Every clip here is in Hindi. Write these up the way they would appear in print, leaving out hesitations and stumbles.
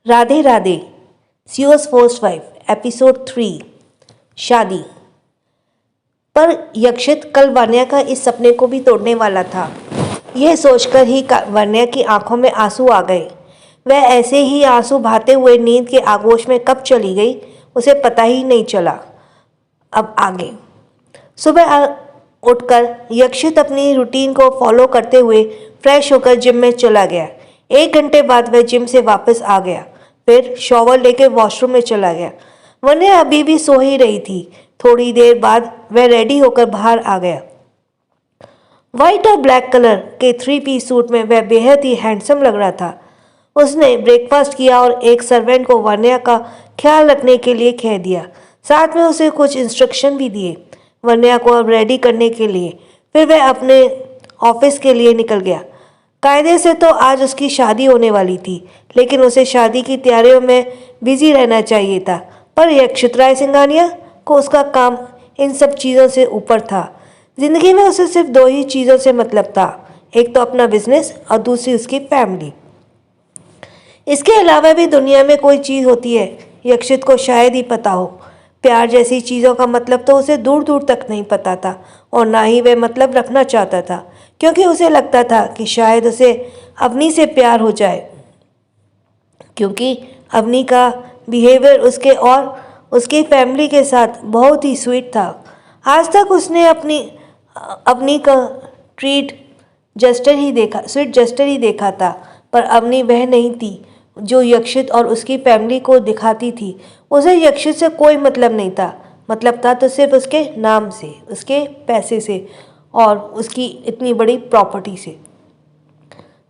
राधे राधे। सीओस फोर्स 5 एपिसोड 3 शादी। पर यक्षित कल वान्या का इस सपने को भी तोड़ने वाला था। यह सोचकर ही वान्या की आंखों में आंसू आ गए। वह ऐसे ही आंसू बहाते हुए नींद के आगोश में कब चली गई उसे पता ही नहीं चला। अब आगे सुबह उठकर यक्षित अपनी रूटीन को फॉलो करते हुए फ्रेश होकर जिम में चला गया। 1 घंटे बाद वह जिम से वापस आ गया, फिर शॉवर लेकर वॉशरूम में चला गया। वन्या अभी भी सो ही रही थी। थोड़ी देर बाद वह रेडी होकर बाहर आ गया। व्हाइट और ब्लैक कलर के 3 पीस सूट में वह बेहद ही हैंडसम लग रहा था। उसने ब्रेकफास्ट किया और एक सर्वेंट को वन्या का ख्याल रखने के लिए कह दिया। साथ में उसे कुछ इंस्ट्रक्शन भी दिए वन्या को अब रेडी करने के लिए। फिर वह अपने ऑफिस के लिए निकल गया। कायदे से तो आज उसकी शादी होने वाली थी, लेकिन उसे शादी की तैयारियों में बिजी रहना चाहिए था। पर यक्षित राय सिंघानिया को उसका काम इन सब चीज़ों से ऊपर था। जिंदगी में उसे सिर्फ 2 ही चीज़ों से मतलब था, एक तो अपना बिजनेस और दूसरी उसकी फैमिली। इसके अलावा भी दुनिया में कोई चीज़ होती है, यक्षित को शायद ही पता हो। प्यार जैसी चीज़ों का मतलब तो उसे दूर दूर तक नहीं पता था, और ना ही वह मतलब रखना चाहता था, क्योंकि उसे लगता था कि शायद उसे अवनी से प्यार हो जाए, क्योंकि अवनी का बिहेवियर उसके और उसकी फैमिली के साथ बहुत ही स्वीट था। आज तक उसने अवनी का स्वीट जस्टर ही देखा था, पर अवनी वह नहीं थी जो यक्षित और उसकी फैमिली को दिखाती थी। उसे यक्षित से कोई मतलब नहीं था। मतलब था तो सिर्फ उसके नाम से, उसके पैसे से और उसकी इतनी बड़ी प्रॉपर्टी से।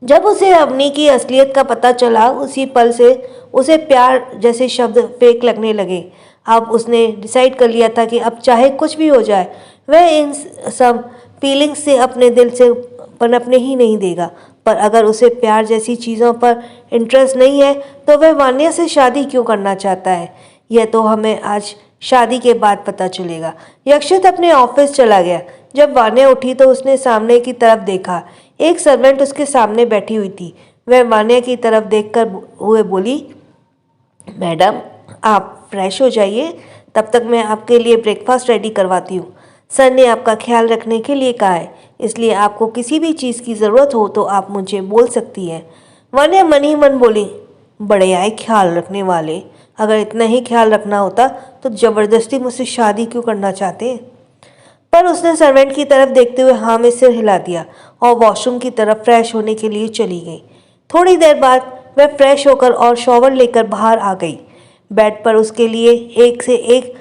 जब उसे अवनी की असलियत का पता चला, उसी पल से उसे प्यार जैसे शब्द फेक लगने लगे। अब उसने डिसाइड कर लिया था कि अब चाहे कुछ भी हो जाए, वह इन सब फीलिंग्स से अपने दिल से पनपने ही नहीं देगा। पर अगर उसे प्यार जैसी चीज़ों पर इंटरेस्ट नहीं है, तो वह वान्या से शादी क्यों करना चाहता है, यह तो हमें आज शादी के बाद पता चलेगा। यक्षित अपने ऑफिस चला गया। जब वान्या उठी तो उसने सामने की तरफ देखा। एक सर्वेंट उसके सामने बैठी हुई थी। वह वान्या की तरफ देखकर हुए बोली, मैडम आप फ्रेश हो जाइए, तब तक मैं आपके लिए ब्रेकफास्ट रेडी करवाती हूँ। सर ने आपका ख्याल रखने के लिए कहा है, इसलिए आपको किसी भी चीज़ की ज़रूरत हो तो आप मुझे बोल सकती हैं। वन्या मन ही मन बोली, बड़े आए ख्याल रखने वाले, अगर इतना ही ख्याल रखना होता तो ज़बरदस्ती मुझसे शादी क्यों करना चाहते। पर उसने सर्वेंट की तरफ देखते हुए हाँ में सिर हिला दिया और वॉशरूम की तरफ फ्रेश होने के लिए चली गई। थोड़ी देर बाद वह फ्रेश होकर और शॉवर लेकर बाहर आ गई। बेड पर उसके लिए एक से एक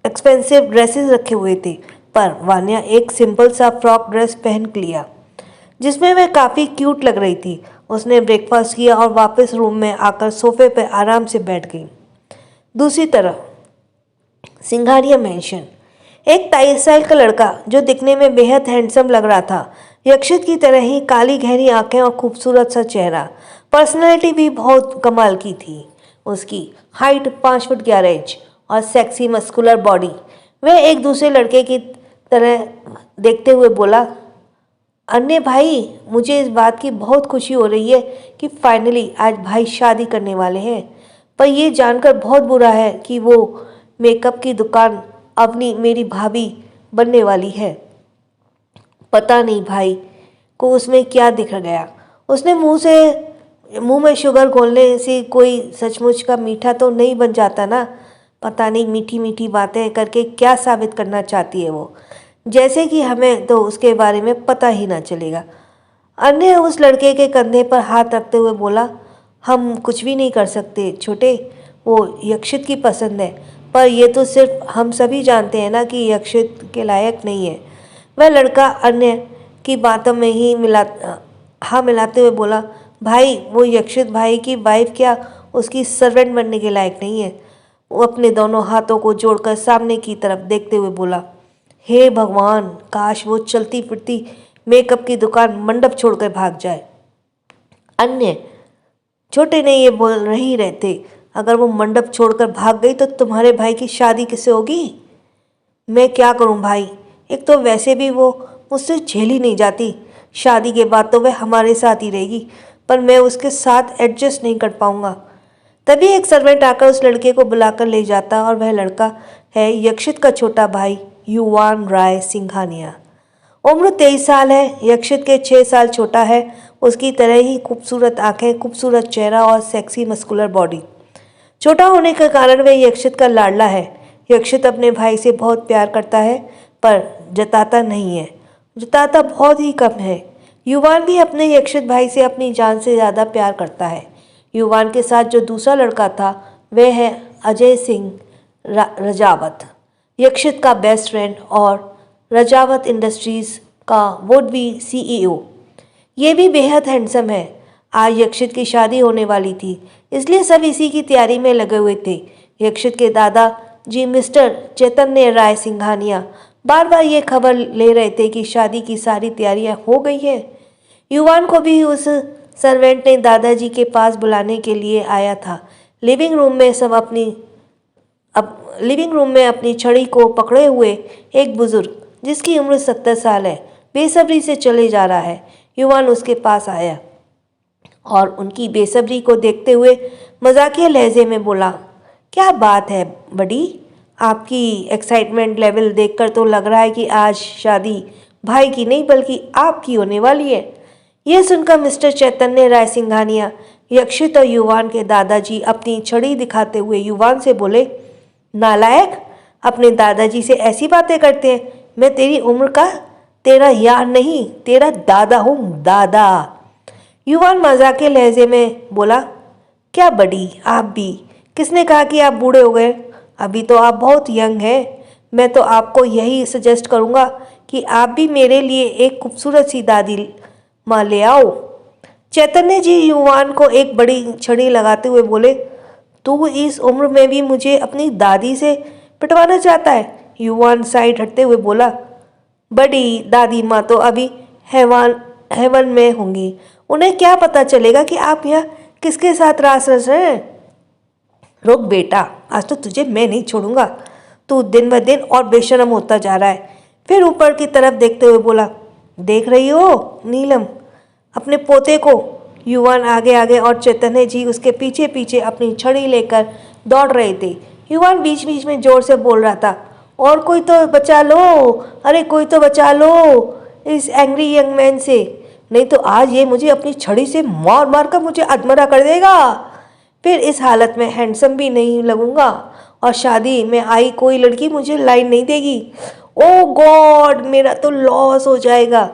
एक्सपेंसिव ड्रेसेस रखे हुए थे, पर वान्या एक सिंपल सा फ्रॉक ड्रेस पहन लिया, जिसमें वह काफ़ी क्यूट लग रही थी। उसने ब्रेकफास्ट किया और वापस रूम में आकर सोफे पर आराम से बैठ गई। दूसरी तरफ सिंघानिया मेंशन, एक 23 साल का लड़का जो दिखने में बेहद हैंडसम लग रहा था। यक्षित की तरह ही काली गहरी आंखें और खूबसूरत सा चेहरा। पर्सनैलिटी भी बहुत कमाल की थी। उसकी हाइट 5 फुट 11 इंच और सेक्सी मस्कुलर बॉडी। वह एक दूसरे लड़के की तरह देखते हुए बोला, अन्य भाई, मुझे इस बात की बहुत खुशी हो रही है कि फाइनली आज भाई शादी करने वाले हैं। पर यह जानकर बहुत बुरा है कि वो मेकअप की दुकान अवनी मेरी भाभी बनने वाली है। पता नहीं भाई को उसमें क्या दिख गया। उसने मुंह में शुगर घोलने से कोई सचमुच का मीठा तो नहीं बन जाता ना। पता नहीं मीठी मीठी बातें करके क्या साबित करना चाहती है वो, जैसे कि हमें तो उसके बारे में पता ही ना चलेगा। अन्य उस लड़के के कंधे पर हाथ रखते हुए बोला, हम कुछ भी नहीं कर सकते छोटे, वो यक्षित की पसंद है, पर यह तो सिर्फ हम सभी जानते हैं ना कि यक्षित के लायक नहीं है। वह लड़का अन्य की बातों में ही मिलाते हुए बोला, भाई वो यक्षित भाई की वाइफ क्या उसकी सर्वेंट बनने के लायक नहीं है। वो अपने दोनों हाथों को जोड़कर सामने की तरफ देखते हुए बोला, हे भगवान, काश वो चलती फिरती मेकअप की दुकान मंडप छोड़कर भाग जाए। अन्य छोटे ने ये बोल रही रहते, अगर वो मंडप छोड़कर भाग गई तो तुम्हारे भाई की शादी किससे होगी। मैं क्या करूं भाई, एक तो वैसे भी वो मुझसे झेली नहीं जाती, शादी के बाद तो वह हमारे साथ ही रहेगी। पर मैं उसके साथ एडजस्ट नहीं कर पाऊंगा। तभी एक सर्वेंट आकर उस लड़के को बुलाकर ले जाता और वह लड़का है यक्षित का छोटा भाई युवान राय सिंघानिया। उम्र 23 साल है, यक्षित के 6 साल छोटा है। उसकी तरह ही खूबसूरत आंखें, खूबसूरत चेहरा और सेक्सी मस्कुलर बॉडी। छोटा होने के कारण वह यक्षित का लाडला है। यक्षित अपने भाई से बहुत प्यार करता है पर जताता नहीं है, जताता बहुत ही कम है। युवान भी अपने यक्षित भाई से अपनी जान से ज़्यादा प्यार करता है। युवान के साथ जो दूसरा लड़का था वह है अजय सिंह रजावत, यक्षित का बेस्ट फ्रेंड और रजावत इंडस्ट्रीज़ का वुड बी CEO। ये भी बेहद हैंडसम है। आज यक्षित की शादी होने वाली थी, इसलिए सब इसी की तैयारी में लगे हुए थे। यक्षित के दादा जी मिस्टर चैतन्य राय सिंघानिया बार बार ये खबर ले रहे थे कि शादी की सारी तैयारियां हो गई है। युवान को भी उस सर्वेंट ने दादाजी के पास बुलाने के लिए आया था। लिविंग रूम में अपनी छड़ी को पकड़े हुए एक बुजुर्ग जिसकी उम्र 70 साल है बेसब्री से चले जा रहा है। युवान उसके पास आया और उनकी बेसब्री को देखते हुए मजाकिया लहजे में बोला, क्या बात है बड़ी, आपकी एक्साइटमेंट लेवल देखकर तो लग रहा है कि आज शादी भाई की नहीं बल्कि आपकी होने वाली है। यह सुनकर मिस्टर चैतन्य राय सिंघानिया, यक्षित और युवान के दादाजी अपनी छड़ी दिखाते हुए युवान से बोले, नालायक, अपने दादाजी से ऐसी बातें करते हैं। मैं तेरी उम्र का तेरा यार नहीं, तेरा दादा हूँ, दादा। युवान मजाक के लहजे में बोला, क्या बड़ी, आप भी? किसने कहा कि आप बूढ़े हो गए? अभी तो आप बहुत यंग हैं। मैं तो आपको यही सजेस्ट करूँगा कि आप भी मेरे लिए एक खूबसूरत सी दादी माँ ले आओ। चैतन्य जी युवान को एक बड़ी छड़ी लगाते हुए बोले, तू इस उम्र में भी मुझे अपनी दादी से पिटवाना चाहता है? युवान साइड हटते हुए बोला, बड़ी दादी माँ तो अभी हेवन में होंगी, उन्हें क्या पता चलेगा कि आप यहाँ किसके साथ रास रच रहे हैं। रुक बेटा, आज तो तुझे मैं नहीं छोड़ूंगा। तू दिन ब दिन और बेशर्म होता जा रहा है। फिर ऊपर की तरफ देखते हुए बोला, देख रही हो नीलम अपने पोते को? युवान आगे आगे और चैतन्य जी उसके पीछे पीछे अपनी छड़ी लेकर दौड़ रहे थे। युवान बीच बीच में जोर से बोल रहा था, और कोई तो बचा लो, अरे कोई तो बचा लो इस एंग्री यंग मैन से, नहीं तो आज ये मुझे अपनी छड़ी से मार मार कर मुझे अधमरा कर देगा। फिर इस हालत में हैंडसम भी नहीं लगूंगा और शादी में आई कोई लड़की मुझे लाइन नहीं देगी। ओ गॉड, मेरा तो लॉस हो जाएगा।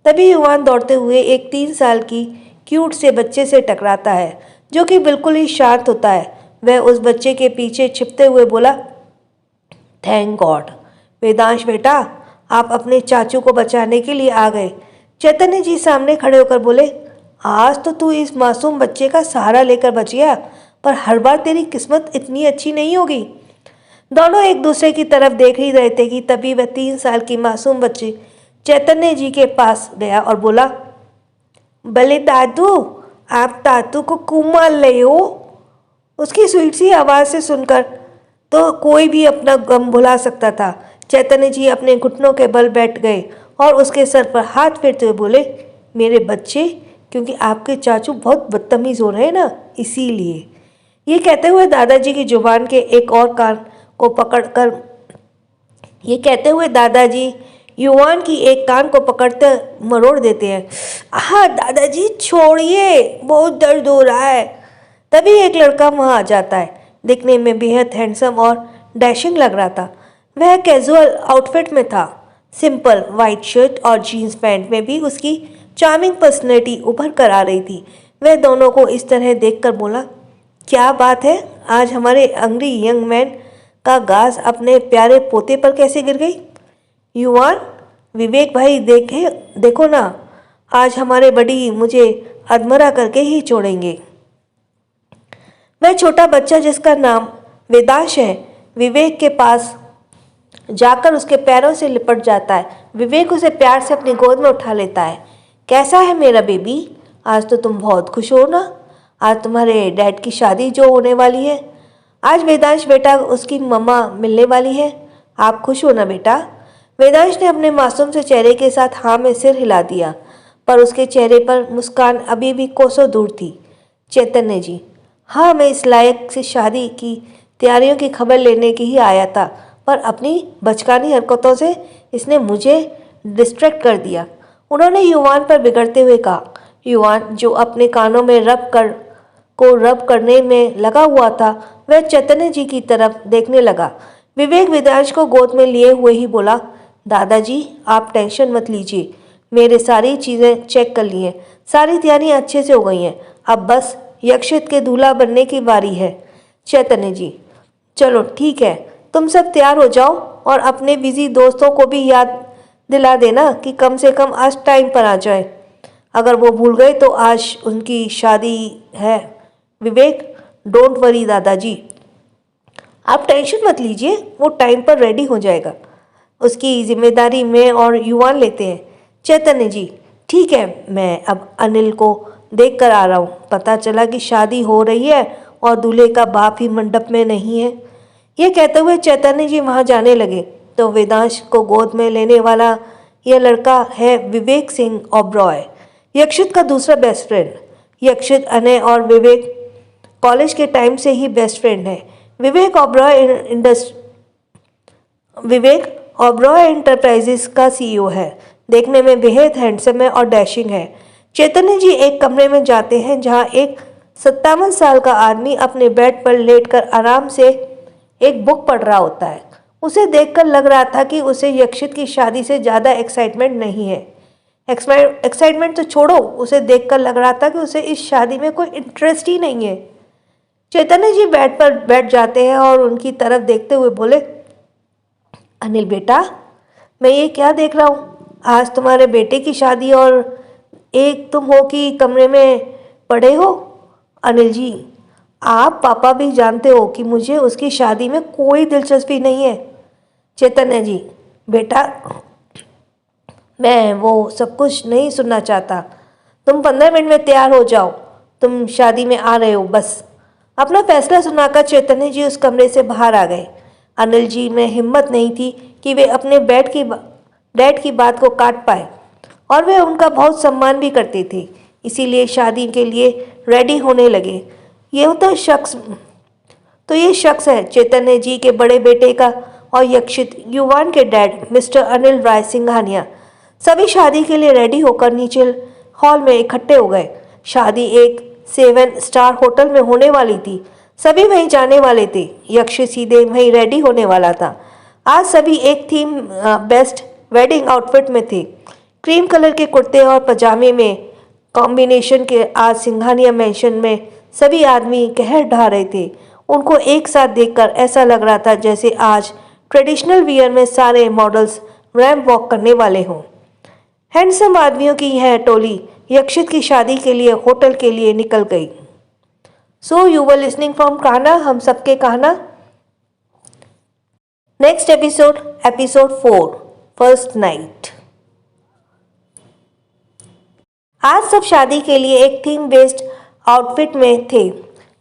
तभी युवान दौड़ते हुए एक 3 साल की क्यूट से बच्चे से टकराता है जो कि बिल्कुल ही शांत होता है। वह उस बच्चे के पीछे छिपते हुए बोला, थैंक गॉड वेदांश बेटा, आप अपने चाचू को बचाने के लिए आ गए। चैतन्य जी सामने खड़े होकर बोले, आज तो तू इस मासूम बच्चे का सहारा लेकर बच गया, पर हर बार तेरी किस्मत इतनी अच्छी नहीं होगी। दोनों एक दूसरे की तरफ देख ही रहे थे कि तभी वह 3 साल की मासूम बच्ची चैतन्य जी के पास गया और बोला, भले दादू, आप तातू को क्यों मार रहे हो? उसकी स्वीट सी आवाज़ से सुनकर तो कोई भी अपना गम भुला सकता था। चैतन्य जी अपने घुटनों के बल बैठ गए और उसके सर पर हाथ फेरते हुए बोले, मेरे बच्चे, क्योंकि आपके चाचू बहुत बदतमीज़ हो रहे हैं ना, इसीलिए। ये कहते हुए दादाजी की जुबान के एक और कान को पकड़कर दादाजी युवान की एक कान को पकड़ते मरोड़ देते हैं। हाँ दादाजी छोड़िए, बहुत दर्द हो रहा है। तभी एक लड़का वहाँ आ जाता है। दिखने में बेहद हैंडसम और डैशिंग लग रहा था। वह कैजुअल आउटफिट में था। सिंपल वाइट शर्ट और जीन्स पैंट में भी उसकी चार्मिंग पर्सनैलिटी उभर कर आ रही थी। वह दोनों को इस तरह देखकर बोला, क्या बात है, आज हमारे अंग्री यंग मैन का गाज अपने प्यारे पोते पर कैसे गिर गई? युवान, विवेक भाई देखो ना, आज हमारे बड़ी मुझे अधमरा करके ही छोड़ेंगे। वह छोटा बच्चा जिसका नाम वेदांश है, विवेक के पास जाकर उसके पैरों से लिपट जाता है। विवेक उसे प्यार से अपनी गोद में उठा लेता है। कैसा है मेरा बेबी? आज तो तुम बहुत खुश हो ना, आज तुम्हारे डैड की शादी जो होने वाली है। आज वेदांश बेटा उसकी मम्मा मिलने वाली है। आप खुश हो ना बेटा? वेदांश ने अपने मासूम से चेहरे के साथ हाँ में सिर हिला दिया, पर उसके चेहरे पर मुस्कान अभी भी कोसों दूर थी। चैतन्य जी, हाँ, मैं इस लायक से शादी की तैयारियों की खबर लेने के ही आया था, पर अपनी बचकानी हरकतों से इसने मुझे डिस्ट्रैक्ट कर दिया। उन्होंने युवान पर बिगड़ते हुए कहा। युवान, जो अपने कानों में रब करने में लगा हुआ था, वह चैतन्य जी की तरफ देखने लगा। विवेक वेदांश को गोद में लिए हुए ही बोला, दादाजी आप टेंशन मत लीजिए, मेरे सारी चीज़ें चेक कर ली हैं, सारी तैयारियां अच्छे से हो गई हैं, अब बस यक्षित के दूल्हा बनने की बारी है। चैतन्य जी, चलो ठीक है, तुम सब तैयार हो जाओ और अपने बिजी दोस्तों को भी याद दिला देना कि कम से कम आज टाइम पर आ जाए। अगर वो भूल गए तो आज उनकी शादी है। विवेक, डोंट वरी दादाजी, आप टेंशन मत लीजिए, वो टाइम पर रेडी हो जाएगा। उसकी जिम्मेदारी मैं और युवान लेते हैं। चैतन्य जी, ठीक है, मैं अब अनिल को देख कर आ रहा हूँ। पता चला कि शादी हो रही है और दूल्हे का बाप ही मंडप में नहीं है। ये कहते हुए चैतन्य जी वहाँ जाने लगे तो वेदांश को गोद में लेने वाला यह लड़का है विवेक सिंह ओबरॉय, यक्षित का दूसरा बेस्ट फ्रेंड। यक्षित, अनय और विवेक कॉलेज के टाइम से ही बेस्ट फ्रेंड है। विवेक ओबरॉय एंटरप्राइजेस का सीईओ है। देखने में बेहद हैंडसम है और डैशिंग है। चैतन्य जी एक कमरे में जाते हैं जहां एक 57 साल का आदमी अपने बेड पर लेटकर आराम से एक बुक पढ़ रहा होता है। उसे देखकर लग रहा था कि उसे यक्षित की शादी से ज़्यादा एक्साइटमेंट नहीं है। एक्साइटमेंट तो छोड़ो, उसे देखकर लग रहा था कि उसे इस शादी में कोई इंटरेस्ट ही नहीं है। चैतन्य जी बेड पर बैठ जाते हैं और उनकी तरफ देखते हुए बोले, अनिल बेटा, मैं ये क्या देख रहा हूँ? आज तुम्हारे बेटे की शादी और एक तुम हो कि कमरे में पड़े हो। अनिल जी, आप पापा भी जानते हो कि मुझे उसकी शादी में कोई दिलचस्पी नहीं है। चैतन्य जी, बेटा, मैं वो सब कुछ नहीं सुनना चाहता। तुम 15 मिनट में तैयार हो जाओ, तुम शादी में आ रहे हो, बस। अपना फैसला सुनाकर चैतन्य जी उस कमरे से बाहर आ गए। अनिल जी में हिम्मत नहीं थी कि वे अपने डैड की बात को काट पाए, और वे उनका बहुत सम्मान भी करते थे, इसीलिए शादी के लिए रेडी होने लगे। ये शख्स है चैतन्य जी के बड़े बेटे का और यक्षित युवान के डैड मिस्टर अनिल राय सिंघानिया। सभी शादी के लिए रेडी होकर नीचे हॉल में इकट्ठे हो गए। शादी एक 7 स्टार होटल में होने वाली थी। सभी वहीं जाने वाले थे। यक्षित सीधे वहीं रेडी होने वाला था। आज सभी एक थीम बेस्ट वेडिंग आउटफिट में थे। क्रीम कलर के कुर्ते और पजामे में कॉम्बिनेशन के आज सिंघानिया मैंशन में सभी आदमी कहर ढा रहे थे। उनको एक साथ देखकर ऐसा लग रहा था जैसे आज ट्रेडिशनल वियर में सारे मॉडल्स रैंप वॉक करने वाले हों। हैंडसम आदमियों की यह टोली यक्षित की शादी के लिए होटल के लिए निकल गई। So you were listening from कहना हम सबके कहना। Next episode 4, first night. आज सब शादी के लिए एक थीम बेस्ड आउटफिट में थे।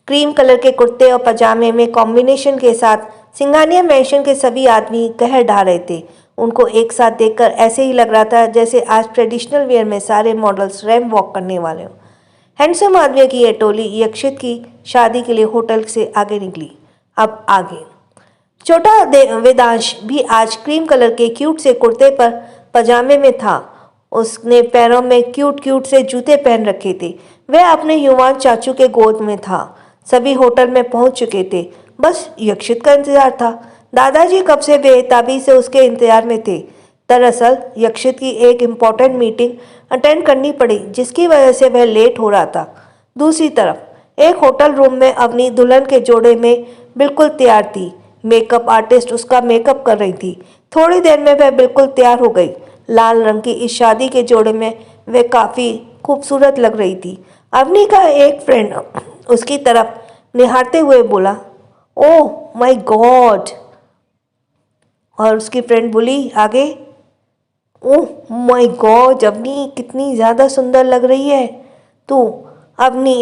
क्रीम कलर के कुर्ते और पजामे में कॉम्बिनेशन के साथ सिंघानिया मैंशन के सभी आदमी कहर ढा रहे थे। उनको एक साथ देखकर ऐसे ही लग रहा था जैसे आज ट्रेडिशनल वेयर में सारे मॉडल्स रैंप वॉक करने वाले हों। हैंडसम आदमियों की यह टोली यक्षित की शादी के लिए होटल से आगे निकली। अब आगे छोटा वेदांश भी आज क्रीम कलर के क्यूट से कुर्ते पर पजामे में था। उसने पैरों में क्यूट से जूते पहन रखे थे। वह अपने युवान चाचू के गोद में था। सभी होटल में पहुंच चुके थे, बस यक्षित का इंतजार था। दादाजी कब से बेताबी से उसके इंतजार में थे। दरअसल यक्षित की एक इम्पॉर्टेंट मीटिंग अटेंड करनी पड़ी, जिसकी वजह से वह लेट हो रहा था। दूसरी तरफ एक होटल रूम में अपनी दुल्हन के जोड़े में बिल्कुल तैयार थी। मेकअप आर्टिस्ट उसका मेकअप कर रही थी। थोड़ी देर में वह बिल्कुल तैयार हो गई। लाल रंग की इस शादी के जोड़े में वह काफ़ी खूबसूरत लग रही थी। अवनी का एक फ्रेंड उसकी तरफ निहारते हुए बोला, ओह माय गॉड। और उसकी फ्रेंड बोली आगे, ओह माय गॉड अवनी, कितनी ज़्यादा सुंदर लग रही है तू। अवनी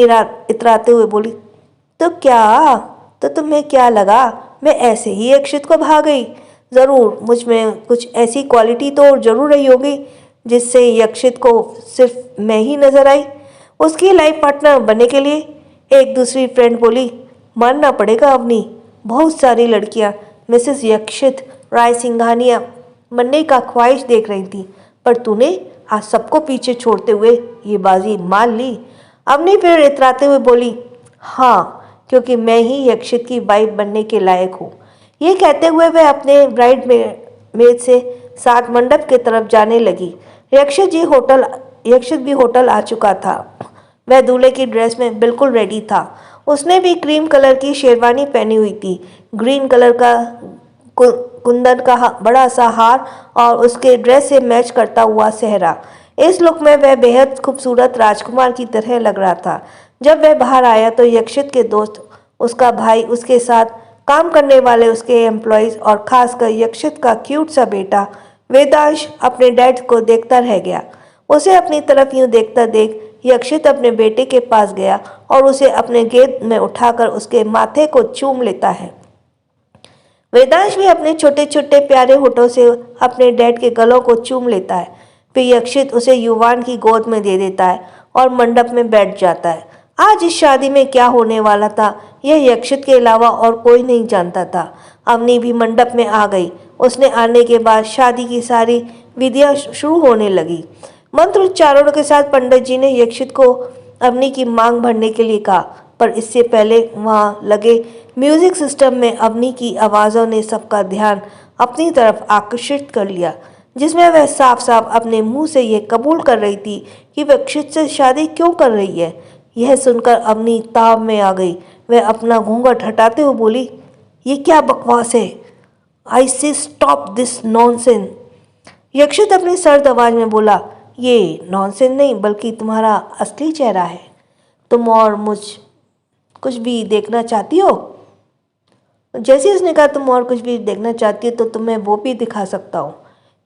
इतराते हुए बोली, तो क्या, तो तुम्हें क्या लगा मैं ऐसे ही यक्षित को भा गई? ज़रूर मुझ में कुछ ऐसी क्वालिटी तो ज़रूर रही होगी जिससे यक्षित को सिर्फ मैं ही नजर आई उसकी लाइफ पार्टनर बनने के लिए। एक दूसरी फ्रेंड बोली, मानना पड़ेगा अवनी, बहुत सारी लड़कियां मिसेस यक्षित राय सिंघानिया बनने का ख्वाहिश देख रही थी, पर तूने आज सबको पीछे छोड़ते हुए ये बाजी मान ली। अवनी फिर इतराते हुए बोली, हाँ, क्योंकि मैं ही यक्षित की वाइफ बनने के लायक हूँ। ये कहते हुए वह अपने ब्राइड मेड से साथ मंडप की तरफ जाने लगी। यक्षित भी होटल आ चुका था। वह दूल्हे की ड्रेस में बिल्कुल रेडी था। उसने भी क्रीम कलर की शेरवानी पहनी हुई थी, ग्रीन कलर का कुंदन का बड़ा सा हार और उसके ड्रेस से मैच करता हुआ सेहरा। इस लुक में वह बेहद खूबसूरत राजकुमार की तरह लग रहा था। जब वह बाहर आया तो यक्षित के दोस्त, उसका भाई, उसके साथ काम करने वाले उसके एम्प्लॉयज़ और खासकर यक्षित का क्यूट सा बेटा वेदांश अपने डैड को देखता रह गया। उसे अपनी तरफ यूं देखता देख यक्षित अपने बेटे के पास गया और उसे अपने गोद में उठाकर उसके माथे को चूम लेता है। वेदांश भी अपने छोटे छोटे प्यारे होठों से अपने डैड के गलों को चूम लेता है। फिर यक्षित उसे युवान की गोद में दे देता है और मंडप में बैठ जाता है। आज इस शादी में क्या होने वाला था यह यक्षित के अलावा और कोई नहीं जानता था। अवनी भी मंडप में आ गई। उसने आने के बाद शादी की सारी विधियां शुरू होने लगी। मंत्रोच्चारणों के साथ पंडित जी ने यक्षित को अवनी की मांग भरने के लिए कहा, पर इससे पहले वहां लगे म्यूजिक सिस्टम में अवनी की आवाज़ों ने सबका ध्यान अपनी तरफ आकर्षित कर लिया, जिसमें वह साफ साफ अपने मुंह से यह कबूल कर रही थी कि वह यक्षित से शादी क्यों कर रही है। यह सुनकर अवनी ताव में आ गई। वह अपना घूंघट हटाते हुए बोली, ये क्या बकवास है? आई से स्टॉप दिस नॉनसेंस। यक्षित अपनी सर्द आवाज में बोला, ये नॉनसेंस नहीं बल्कि तुम्हारा असली चेहरा है। तुम और मुझ कुछ भी देखना चाहती हो? जैसे उसने कहा तुम और कुछ भी देखना चाहती हो तो तुम्हें वो भी दिखा सकता हूँ।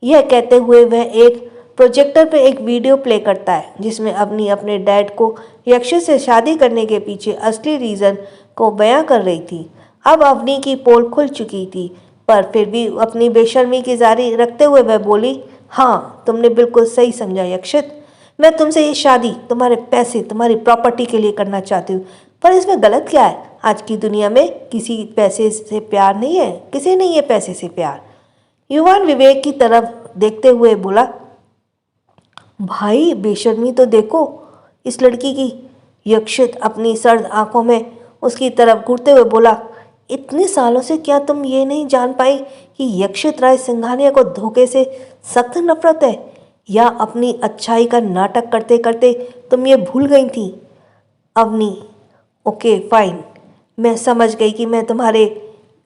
यह कहते हुए वह एक प्रोजेक्टर पर एक वीडियो प्ले करता है जिसमें अवनी अपने डैड को यक्षित से शादी करने के पीछे असली रीज़न को बयां कर रही थी। अब अवनी की पोल खुल चुकी थी, पर फिर भी अपनी बेशर्मी की जारी रखते हुए वह बोली, हाँ, तुमने बिल्कुल सही समझा यक्षित। मैं तुमसे ये शादी तुम्हारे पैसे, तुम्हारी प्रॉपर्टी के लिए करना चाहती हूँ, पर इसमें गलत क्या है? आज की दुनिया में किसी पैसे से प्यार नहीं है, किसी नहीं है पैसे से प्यार। युवान विवेक की तरफ देखते हुए बोला, भाई बेशर्मी तो देखो इस लड़की की। यक्षित अपनी सर्द आंखों में उसकी तरफ घूरते हुए बोला, इतने सालों से क्या तुम ये नहीं जान पाई कि यक्षित राय सिंघानिया को धोखे से सख्त नफरत है, या अपनी अच्छाई का नाटक करते करते तुम ये भूल गई थी? अवनी, ओके फाइन, मैं समझ गई कि मैं तुम्हारे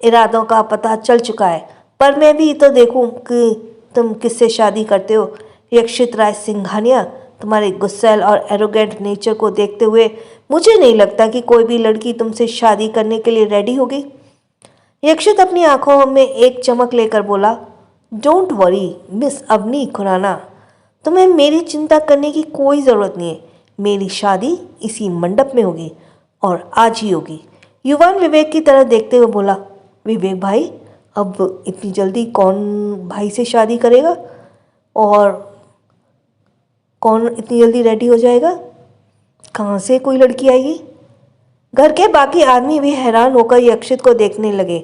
इरादों का पता चल चुका है, पर मैं भी तो देखूं कि तुम किससे शादी करते हो। यक्षित राय सिंघानिया, तुम्हारे गुस्सैल और एरोगेंट नेचर को देखते हुए मुझे नहीं लगता कि कोई भी लड़की तुमसे शादी करने के लिए रेडी होगी। यक्षित अपनी आंखों में एक चमक लेकर बोला, don't worry miss Avni Khurana, तुम्हें मेरी चिंता करने की कोई ज़रूरत नहीं है। मेरी शादी इसी मंडप में होगी और आज ही होगी। युवान विवेक की तरह देखते हुए बोला, विवेक भाई, अब इतनी जल्दी कौन भाई से शादी करेगा और कौन इतनी जल्दी रेडी हो जाएगा? कहाँ से कोई लड़की आएगी? घर के बाकी आदमी भी हैरान होकर यक्षित को देखने लगे।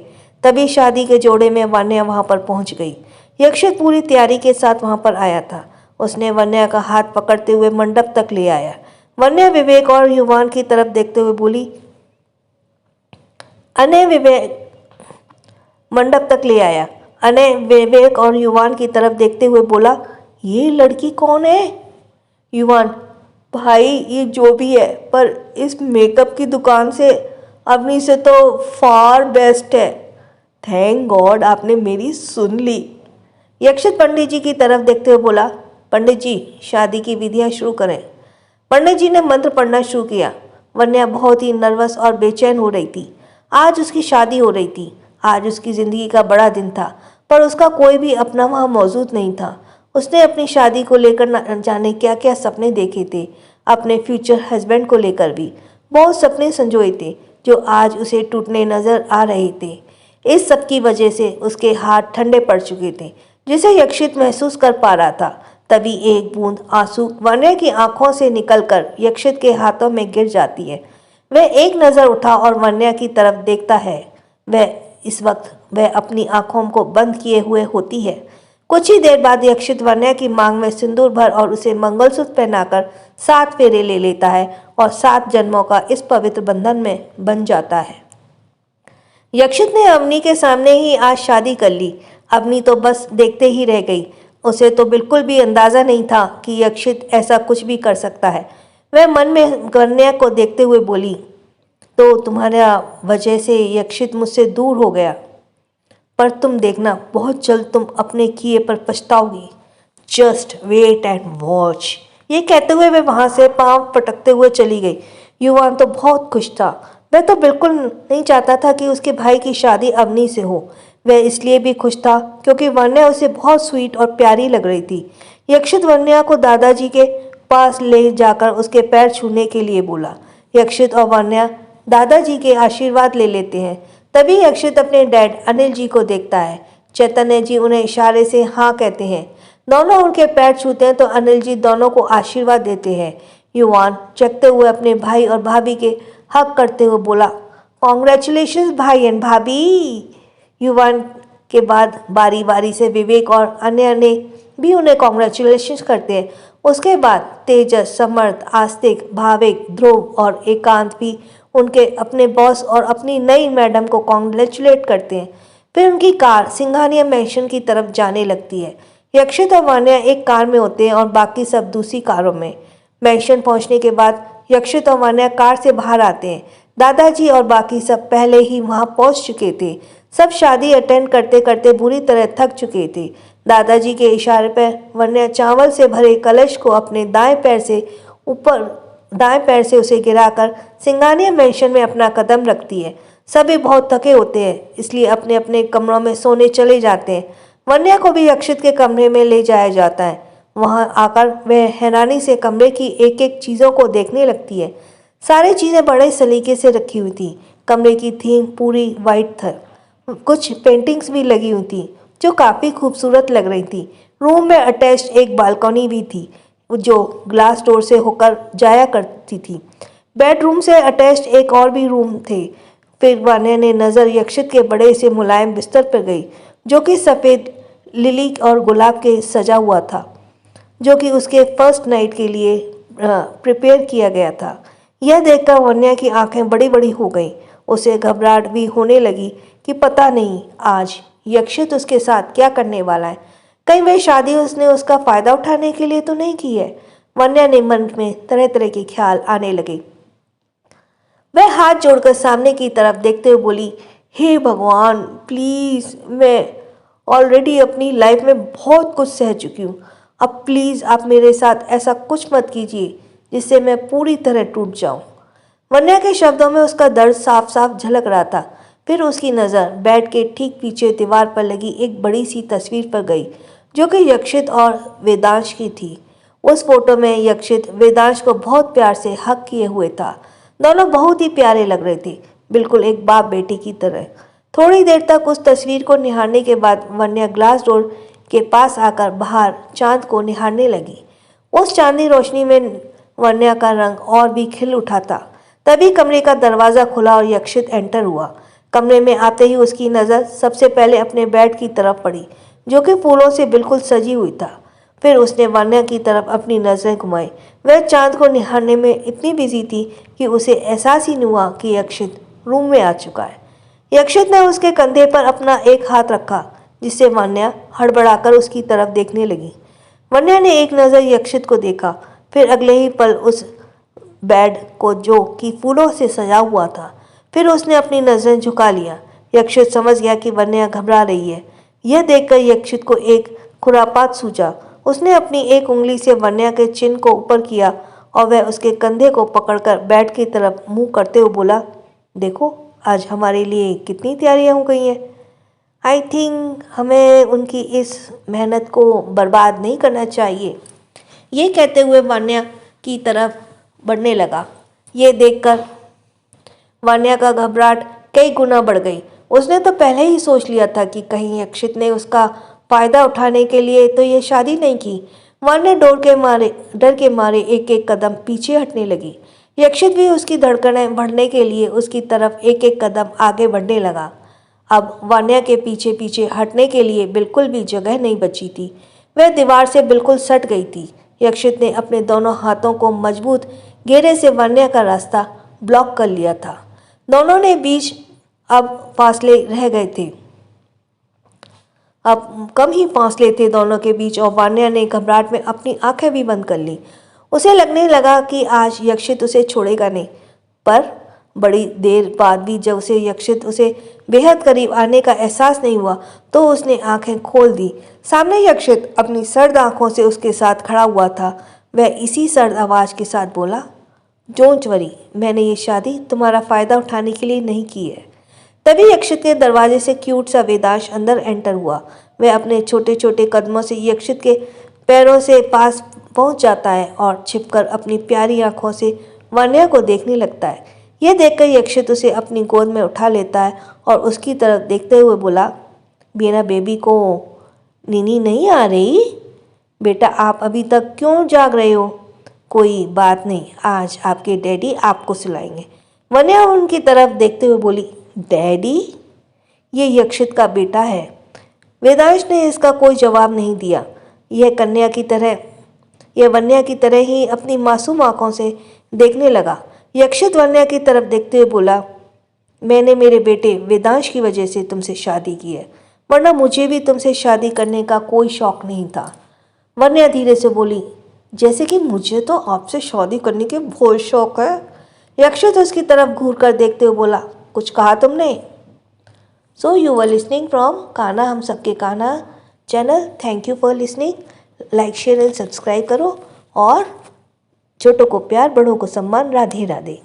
तभी शादी के जोड़े में वन्या वहां पर पहुंच गई। यक्षित पूरी तैयारी के साथ वहां पर आया था। उसने वन्या का हाथ पकड़ते हुए मंडप तक ले आया। वन्या विवेक और युवान की तरफ देखते हुए बोली, अनय विवेक मंडप तक ले आया। अनय विवेक और युवान की तरफ देखते हुए बोला, ये लड़की कौन है? युवान, भाई ये जो भी है, पर इस मेकअप की दुकान से अवनी से तो फार बेस्ट है। थैंक गॉड आपने मेरी सुन ली। यक्षित पंडित जी की तरफ देखते हुए बोला, पंडित जी शादी की विधियां शुरू करें। पंडित जी ने मंत्र पढ़ना शुरू किया। वन्या बहुत ही नर्वस और बेचैन हो रही थी। आज उसकी शादी हो रही थी। आज उसकी ज़िंदगी का बड़ा दिन था, पर उसका कोई भी अपना वहाँ मौजूद नहीं था। उसने अपनी शादी को लेकर न जाने क्या क्या सपने देखे थे। अपने फ्यूचर हस्बैंड को लेकर भी बहुत सपने संजोए थे, जो आज उसे टूटने नजर आ रहे थे। इस सब की वजह से उसके हाथ ठंडे पड़ चुके थे, जिसे यक्षित महसूस कर पा रहा था। तभी एक बूंद आंसू वन्या की आंखों से निकलकर यक्षित के हाथों में गिर जाती है। वह एक नज़र उठा और वन्या की तरफ देखता है। इस वक्त वह अपनी आंखों को बंद किए हुए होती है। कुछ ही देर बाद यक्षित वन्या की मांग में सिंदूर भर और उसे मंगलसूत्र पहनाकर 7 फेरे ले लेता है और 7 जन्मों का इस पवित्र बंधन में बन जाता है। यक्षित ने अवनी के सामने ही आज शादी कर ली। अवनी तो बस देखते ही रह गई। उसे तो बिल्कुल भी अंदाजा नहीं था कि यक्षित ऐसा कुछ भी कर सकता है। वह मन में वन्या को देखते हुए बोली, तो तुम्हारा वजह से यक्षित मुझसे दूर हो गया, पर तुम देखना बहुत जल्द तुम अपने किए पर पछताओगी। Just wait and watch. ये कहते हुए वह वहाँ से पांव पटकते हुए चली गई। युवान तो बहुत खुश था। वह तो बिल्कुल नहीं चाहता था कि उसके भाई की शादी अवनी से हो। वह इसलिए भी खुश था क्योंकि वन्या उसे बहुत स्वीट और प्यारी लग रही थी। यक्षित वन्या को दादाजी के पास ले जाकर उसके पैर छूने के लिए बोला। यक्षित और वन्या दादाजी के आशीर्वाद ले लेते हैं। तभी यक्षित अपने डैड अनिल जी को देखता है। चैतन्य जी उन्हें इशारे से हाँ कहते हैं। दोनों उनके पैर छूते हैं तो अनिल जी दोनों को आशीर्वाद देते हैं। युवान चकते हुए अपने भाई और भाभी के हक करते हुए बोला, कॉन्ग्रेचुलेशन भाई एंड भाभी। युवान के बाद बारी बारी से विवेक और अन्य ने भी उन्हें कॉन्ग्रेचुलेशन करते हैं। उसके बाद तेजस, समर्थ, आस्तिक, भाविक, ध्रुव और एकांत भी उनके अपने बॉस और अपनी नई मैडम को कॉन्ग्रेचुलेट करते हैं। फिर उनकी कार सिंघानिया मैंशन की तरफ जाने लगती है। यक्षित और वन्या एक कार में होते हैं और बाकी सब दूसरी कारों में। मैंशन पहुंचने के बाद यक्षित और वन्या कार से बाहर आते हैं। दादाजी और बाकी सब पहले ही वहां पहुंच चुके थे। सब शादी अटेंड करते करते बुरी तरह थक चुके थे। दादाजी के इशारे पर वन्या चावल से भरे कलश को अपने दाएं पैर से उसे गिराकर सिंघानिया मैंशन में अपना कदम रखती है। सभी बहुत थके होते हैं, इसलिए अपने अपने कमरों में सोने चले जाते हैं। वन्या को भी यक्षित के कमरे में ले जाया जाता है। वहां आकर वह हैरानी से कमरे की एक एक चीज़ों को देखने लगती है। सारी चीज़ें बड़े सलीके से रखी हुई थी। कमरे की थीम पूरी वाइट था। कुछ पेंटिंग्स भी लगी हुई थी जो काफ़ी खूबसूरत लग रही थी। रूम में अटैच्ड एक बालकनी भी थी जो ग्लास डोर से होकर जाया करती थी। बेडरूम से अटैच्ड एक और भी रूम थे। फिर वन्या ने नज़र यक्षित के बड़े से मुलायम बिस्तर पर गई जो कि सफ़ेद लिली और गुलाब के सजा हुआ था, जो कि उसके फर्स्ट नाइट के लिए प्रिपेयर किया गया था। यह देखकर वन्या की आंखें बड़ी बड़ी हो गईं। उसे घबराहट भी होने लगी कि पता नहीं आज यक्षित उसके साथ क्या करने वाला है। कहीं वह शादी उसने उसका फ़ायदा उठाने के लिए तो नहीं की है। वन्या ने मन में तरह तरह के ख्याल आने लगे। वह हाथ जोड़कर सामने की तरफ देखते हुए बोली, हे भगवान प्लीज़, मैं ऑलरेडी अपनी लाइफ में बहुत कुछ सह चुकी हूँ। अब प्लीज़ आप मेरे साथ ऐसा कुछ मत कीजिए जिससे मैं पूरी तरह टूट जाऊँ। वन्या के शब्दों में उसका दर्द साफ साफ झलक रहा था। फिर उसकी नज़र बेड के ठीक पीछे दीवार पर लगी एक बड़ी सी तस्वीर पर गई जो कि यक्षित और वेदांश की थी। उस फोटो में यक्षित वेदांश को बहुत प्यार से हक किए हुए था। दोनों बहुत ही प्यारे लग रहे थे, बिल्कुल एक बाप बेटी की तरह। थोड़ी देर तक उस तस्वीर को निहारने के बाद वन्या ग्लास डोर के पास आकर बाहर चांद को निहारने लगी। उस चांदनी रोशनी में वन्या का रंग और भी खिल उठा था। तभी कमरे का दरवाज़ा खुला और यक्षित एंटर हुआ। कमरे में आते ही उसकी नज़र सबसे पहले अपने बेड की तरफ पड़ी जो कि फूलों से बिल्कुल सजी हुई था। फिर उसने वन्या की तरफ अपनी नज़रें घुमाई। वह चांद को निहारने में इतनी बिजी थी कि उसे एहसास ही नहीं हुआ कि यक्षित रूम में आ चुका है। यक्षित ने उसके कंधे पर अपना एक हाथ रखा जिससे वन्या हड़बड़ाकर उसकी तरफ देखने लगी। वन्या ने एक नज़र यक्षित को देखा, फिर अगले ही पल उस बेड को जो कि फूलों से सजा हुआ था। फिर उसने अपनी नज़रें झुका लिया। यक्षित समझ गया कि वन्या घबरा रही है। यह देखकर यक्षित को एक खुरापात सूझा। उसने अपनी एक उंगली से वन्या के चिन्ह को ऊपर किया और वह उसके कंधे को पकड़कर बेड की तरफ मुंह करते हुए बोला, देखो आज हमारे लिए कितनी तैयारियां हो गई हैं। आई थिंक हमें उनकी इस मेहनत को बर्बाद नहीं करना चाहिए। ये कहते हुए वन्या की तरफ बढ़ने लगा। ये देखकर वन्या का घबराहट कई गुना बढ़ गई। उसने तो पहले ही सोच लिया था कि कहीं यक्षित ने उसका फ़ायदा उठाने के लिए तो ये शादी नहीं की। वान्या डर के मारे एक एक कदम पीछे हटने लगी। यक्षित भी उसकी धड़कनें बढ़ने के लिए उसकी तरफ एक एक कदम आगे बढ़ने लगा। अब वान्या के पीछे पीछे हटने के लिए बिल्कुल भी जगह नहीं बची थी। वह दीवार से बिल्कुल सट गई थी। यक्षित ने अपने दोनों हाथों को मजबूत घेरे से वान्या का रास्ता ब्लॉक कर लिया था। दोनों ने बीच अब फासले रह गए थे। अब कम ही फासले थे दोनों के बीच और वान्या ने घबराहट में अपनी आंखें भी बंद कर ली। उसे लगने लगा कि आज यक्षित उसे छोड़ेगा नहीं, पर बड़ी देर बाद भी जब यक्षित उसे बेहद करीब आने का एहसास नहीं हुआ तो उसने आंखें खोल दी। सामने यक्षित अपनी सर्द आंखों से उसके साथ खड़ा हुआ था। वह इसी सर्द आवाज़ के साथ बोला, डोंट वरी, मैंने ये शादी तुम्हारा फ़ायदा उठाने के लिए नहीं की है। तभी यक्षित के दरवाजे से क्यूट सा वेदांश अंदर एंटर हुआ। वह अपने छोटे छोटे कदमों से यक्षित के पैरों से पास पहुंच जाता है और छिपकर अपनी प्यारी आंखों से वान्या को देखने लगता है। यह देखकर यक्षित उसे अपनी गोद में उठा लेता है और उसकी तरफ देखते हुए बोला, मेरा बेबी को नीनी नहीं आ रही? बेटा आप अभी तक क्यों जाग रहे हो? कोई बात नहीं, आज आपके डैडी आपको सुलाएंगे। वान्या उनकी तरफ देखते हुए बोली, डैडी? ये यक्षित का बेटा है। वेदांश ने इसका कोई जवाब नहीं दिया। यह वन्या की तरह ही अपनी मासूम आंखों से देखने लगा। यक्षित वन्या की तरफ देखते हुए बोला, मैंने मेरे बेटे वेदांश की वजह से तुमसे शादी की है, वरना मुझे भी तुमसे शादी करने का कोई शौक नहीं था। वन्या धीरे से बोली, जैसे कि मुझे तो आपसे शादी करने के बहुत शौक है। यक्षित उसकी तरफ घूर कर देखते हुए बोला, कुछ कहा तुमने? So you were listening from Kanha हम सबके Kanha channel. Thank you for listening. Like share and subscribe करो और छोटों को प्यार, बड़ों को सम्मान। राधे राधे।